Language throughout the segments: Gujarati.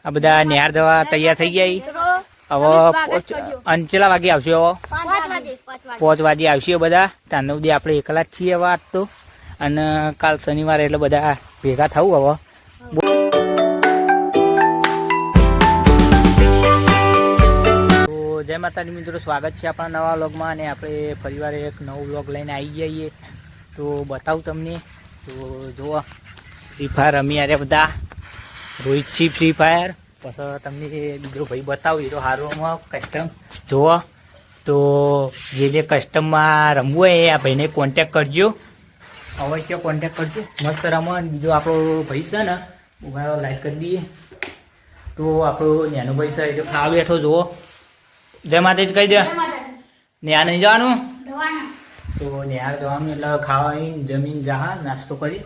આ બધા નિહાર જવા તૈયાર થઈ ગયા. હવે અંચેલા વાગે આવશે? હવે 5 વાગે આવશે બધા. ત્યાં સુધી આપણે એકલા જ છીએ હવે આજ તો. અને કાલ શનિવારે એટલે બધા ભેગા થવું. હવે તો જય માતાજી મિત્રો, સ્વાગત છે આપણા નવા વ્લોગમાં. અને આપણે ફરીવાર એક નવો વ્લોગ લઈને આવી જઈએ તો બતાવું તમને. તો જુઓ ફ્રી ફાયર રમી આરે બધા. રોહિત છી ફ્રી ફાયર. પછી તમને બીજો ભાઈ બતાવું એ તો હારોમાં કસ્ટમ જુઓ. તો જે કસ્ટમમાં રમવું હોય એ આ ભાઈને કોન્ટેક કરજો, અવશ્ય કોન્ટેક કરજો. મસ્ત રમણ. બીજો આપણો ભાઈ છે ને, ઉભા લાઈક કરી દઈએ. તો આપણો નાનો ભાઈ છે એ તો ખાવા બેઠો જુઓ. જય માતાજી કહી દે. ન્યા નહીં જવાનું? તો ન્યા જવાનું એટલે ખાવા જમીન જા નાસ્તો કરી.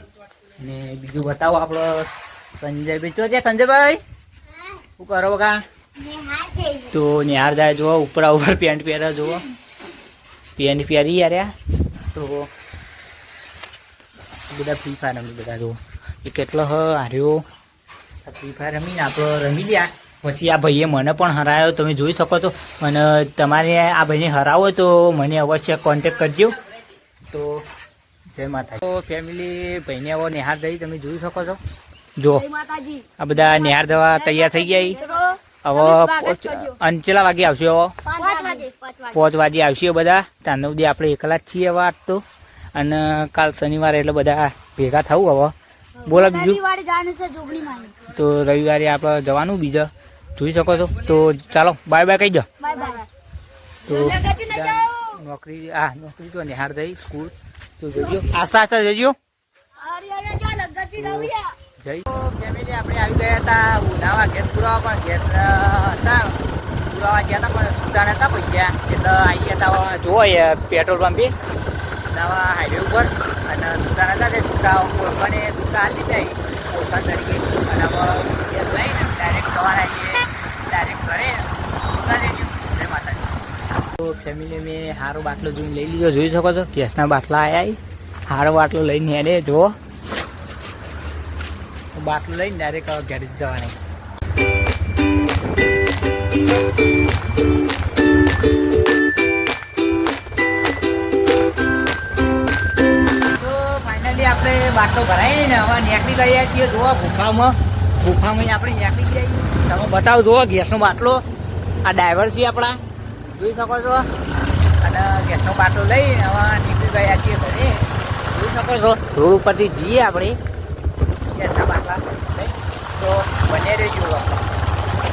અને બીજું બતાવો આપણો સંજયભાઈ. તો છે સંજયભાઈ શું કરો બકા? તો નિહાર જાય જુઓ. ઉપરા ઉપર પેન્ટ પહેરે જુઓ. પેન્ટ પહેરી યાર. તો બધા ફ્રી ફાયર રમી બધા જુઓ. એ કેટલો હાર્યો ફ્રી ફાયર રમીને આપણો રમી ગયા. પછી આ ભાઈએ મને પણ હરાયો. તમે જોઈ શકો છો. અને તમારે આ ભાઈને હરાવો તો મને અવશ્ય કોન્ટેક કરજો. તો જય માતાજી. તો ફેમિલી ભાઈને હવે નિહાર જઈ તમે જોઈ શકો છો. જો આ બધા નિહાર જવા તૈયાર થઈ ગયા. હવે અંચેલા વાગે આવશે? હવે 5 વાગે આવશે બધા. ત્યાં સુધી આપણે એકલા જ છીએ હવે આજ તો. અને કાલ શનિવારે એટલે બધા ભેગા થવું. હવે બોલો બીજું. તો રવિવારે આપણે જવાનું બીજા જોઈ શકો છો. તો ચાલો બાય બાય કહી દો. તો નોકરી નોકરી તો નિહાર થઈ સ્કૂલ. તો જજો આસ્તા આસ્તા જજો. જય ફેમિલી આપણે આવી ગયા હતા ઉનાવા ગેસ પુરાવા. પણ ગેસ હતા પુરાવા ગયા હતા પણ સુટા નતા પૈસા. એટલે આવી ગયા હતા જુઓ પેટ્રોલ પંપે ઉનાવા હાઈવે ઉપર. અને સુટા નતા તે સુટા ઓળખાને સુટા હાલી જાય ઓળખાણ તરીકે. અને ગેસ લઈને ડાયરેક્ટ સવારે આવીએ ડાયરેક્ટ ઘરે સુટા જઈશું. જય માતાજી. તો ફેમિલી મેં સારો બાટલો જોઈને લઈ લીધો. જોઈ શકો છો ગેસના બાટલા આવ્યા. સારો બાટલો લઈને હેડે જુઓ. બાટલો લઈને ડાયરેક્ટ ઘરે જ જવાની. તો ફાઇનલી આપણે બાટલો ભરાય ને હવે નીકળી ગયા છીએ. જોવા ગુફામાં આપણે નીકળી જઈએ. તમે બતાવો જુઓ ગેસનો બાટલો. આ ડ્રાઈવર છે આપણા જોઈ શકો છો. અને ગેસનો બાટલો લઈને હવે નીકળી ગયા છીએ ઘરે. જોઈ શકો છો રોડ ઉપરથી જઈએ આપણે ગેસના બાટલા. તો બને રહેજો.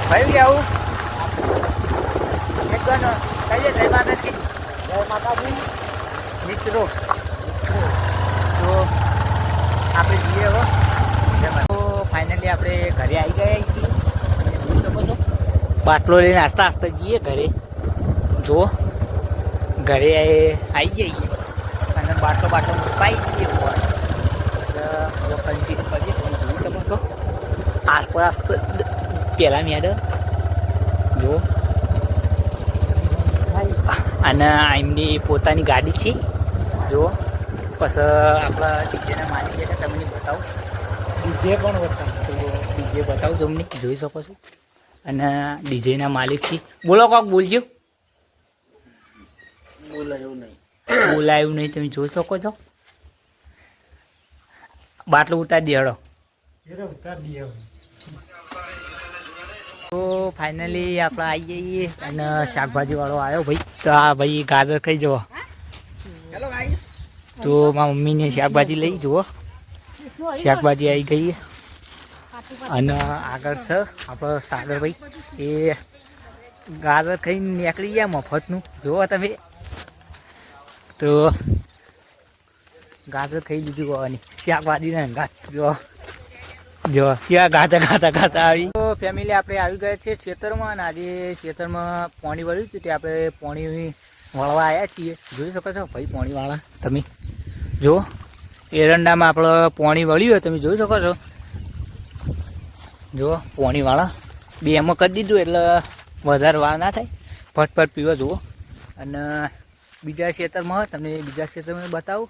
ભાઈ આવું એકદમ કહીએ જય માતાજી. જય માતાજી મિત્રો. તો આપણે જઈએ હવે. તો ફાઇનલી આપણે ઘરે આવી ગયા છીએ. જોઈ શકો છો બાટલો લઈને આસ્તા આસ્તા જઈએ ઘરે. જુઓ ઘરે આવી જઈએ અને બાટલો પાઈ જઈએ. કન્ટિન્યુ કરીએ. તમે જોઈ શકો છો આસ્તે આસ્તે પહેલાં મેડ જો. અને એમની પોતાની ગાડી છે જો. પછી આપણા ડીજેના માલિક છે તમને બતાવું. ડીજે પણ બતાવું. તો ડીજે બતાવું તમને જોઈ શકો છો. અને ડીજેના માલિક છે. બોલો કોક બોલજો. બોલાયું નહીં તમે જોઈ શકો છો. બાટલો ઉતારી દેડો. તો ફાઇનલી આપણે આવી જઈએ. અને શાકભાજી વાળો આવ્યો ભાઈ. તો આ ભાઈ ગાજર ખાઈ જવો. તો મારા મમ્મીને શાકભાજી લઈ જુઓ. શાકભાજી આવી ગઈ. અને આગળ છે આપણો સાગરભાઈ. એ ગાજર ખાઈને નીકળી ગયા મફતનું. જુઓ તમે. તો ગાજર ખાઈ લીધું હોવાની શાકભાજી ને ગાત જો ક્યાં ગાતા આવી. તો ફેમિલી આપણે આવી ગયા છીએ ખેતરમાં. અને આજે ખેતરમાં પાણી વળ્યું હતું તે આપણે પાણી વાળવા આવ્યા છીએ. જોઈ શકો છો ભાઈ પાણી વાળા તમે જો. એરંડામાં આપણે પાણી વળ્યું હોય તમે જોઈ શકો છો. જો પાણી વાળા બે એમાં કરી દીધું એટલે વધારે વાર ના થાય. ફટફટ પીવા જુઓ. અને બીજા ખેતરમાં તમને બીજા ખેતરમાં બતાવું.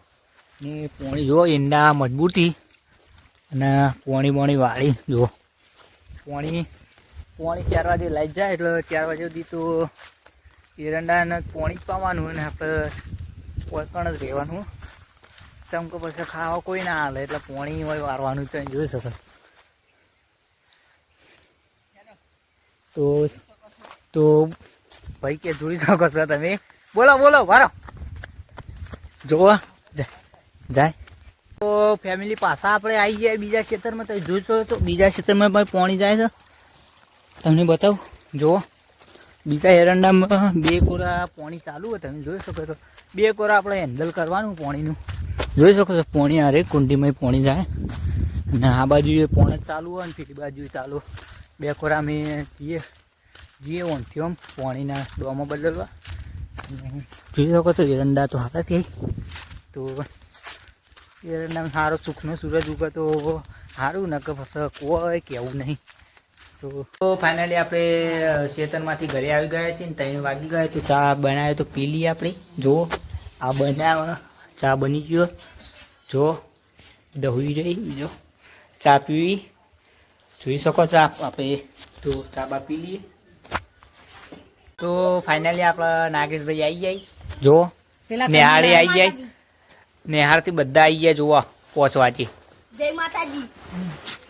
ને પોણી જુઓ ઈંડા મજબૂતી. અને પોણી વાળી જુઓ. પોણી પોણી 4 વાગે લાઈટ જાય એટલે 4 વાગે સુધી તો એરંડાને પોણી જ પાવાનું અને આપણે ઓળખણ જ રહેવાનું. તમ કે પછી ખાવા કોઈ ના હાલે એટલે પોણી હોય વારવાનું તો જોઈ શકો. તો ભાઈ કે જોઈ શકો છો તમે. બોલો બોલો વારો જોવા જાય. તો ફેમિલી પાછા આપણે આવી જાય બીજા ખેતરમાં. તો જોઈશો તો બીજા ખેતરમાં પણ પાણી જાય છે. તમને બતાવું જુઓ, બીજા એરંડામાં 2 કોરા પાણી ચાલુ હોય. તમે જોઈ શકો છો 2 કોરા આપણે હેન્ડલ કરવાનું પાણીનું. જોઈ શકો છો પાણી હરેક કુંડીમાં પાણી જાય. અને આ બાજુ પાણી ચાલુ હોય ને પેલી બાજુ ચાલુ 2 કોરા મેં જઈએ ઓનથી આમ પાણીના ડોમાં બદલવા. જોઈ શકો છો એરંડા તો હારા થઈ. તો એરંડામાં સારો સુખનો સૂરજ ઉગે તો સારું, ન કે પછી કોઈ કહેવું નહીં. તો ફાઇનલી આપણે ખેતરમાંથી ઘરે આવી ગયા છીએ ને 3 વાગી ગયા. તો ચા બનાવ્યો તો પી લઈએ આપણે. જુઓ આ બનાવ ચા બની ગયો. જો દહી રહી બીજો ચા પીવી. જોઈ શકો ચા આપણે. તો ચા બા પી લઈએ. તો ફાઇનલી આપણા નાગેશભાઈ આવી જાય. જુઓ નેહાળી આવી જાય. નેહાળથી બધા આવી ગયા. જુઓ 5 વાગે. જય માતાજી.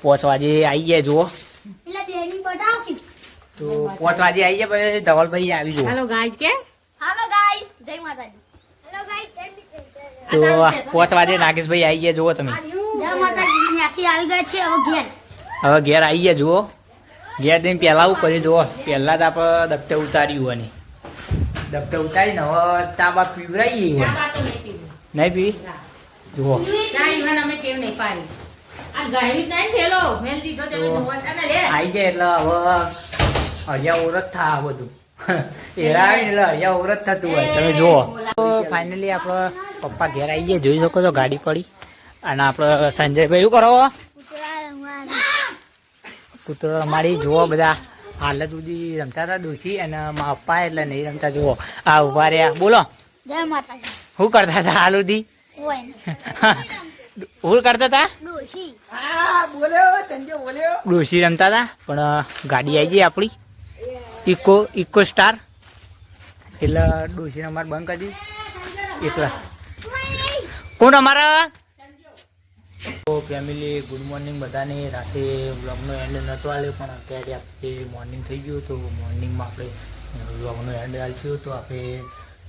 5 વાગે આવી જાય. જુઓ તો 5 વાગે આવી જાય. પછી ધવલભાઈ આવી જુઓ. હેલો ગાઈસ કે હેલો ગાઈસ જય માતાજી. હેલો ગાઈસ તો 5 વાગે નાગેશભાઈ આવી ગયા. જુઓ તમે જય માતાજી. ત્યાંથી આવી ગયા છે હવે ઘેર આવી ગયા. જુઓ ઘેર જઈને પહેલાં આવું કરી. જુઓ પહેલાં જ આપણે દફતર ઉતાર્યું અને દફતર ઉતારીને હવે ચા બા પીવડાવીએ. નહીં પીવી? જુઓ આવી જાય એટલે હવે હરિયા ઓરત થા બધું. એરા આવે ને એટલે હરિયા ઓરત થતું હોય. તમે જુઓ. તો ફાઇનલી આપણે પપ્પા ઘેર આવી ગયા. જોઈ શકો છો ગાડી પડી. અને આપણે સંજયભાઈ શું કરો? કૂતરો અમારી જુઓ. બધા હાલત સુધી રમતા હતા દોશી અને મા પપ્પા એટલે નહીં રમતા. જુઓ આ ઉભા રહ્યા. બોલો જય માતાજી. શું કરતા હતા હાલ સુધી? શું કરતા હતા? ડોશી રમતા હતા. પણ ગાડી આવી ગઈ આપણી ઇકો સ્ટાર. એટલે ડોશીને અમારે બંધ કરી દીધી. એટલા કોણ અમારા? તો ફેમિલી ગુડ મોર્નિંગ બધાને. રાતે વ્લોગનો એન્ડ નહોતો આવ્યો પણ અત્યારે આપણે મોર્નિંગ થઈ ગયું. તો મોર્નિંગમાં આપણે વ્લોગનો એન્ડ આવીશું. તો આપણે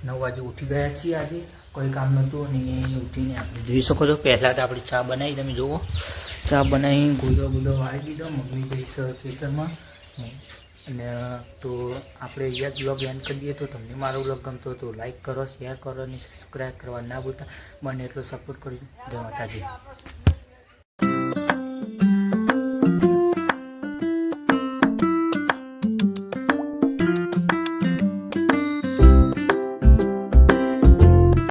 9 વાગે ઉઠી ગયા છીએ. આજે કોઈ કામ નહોતું અને ઉઠીને આપણે જોઈ શકો છો પહેલાં તો આપણે ચા બનાવી. તમે જુઓ ચા બનાવી ગોળો બોલો વાળી દીધો. મમ્મી જઈશ ખેતરમાં. અને તો આપણે અહીંયા જ બ્લોગ એન્ડ કરીએ. તો તમને મારો બ્લોગ ગમતો તો લાઈક કરો, શેર કરો અને સબસ્ક્રાઈબ કરવા ના ભૂલતા. મને એટલો સપોર્ટ કરી. જય માતાજી.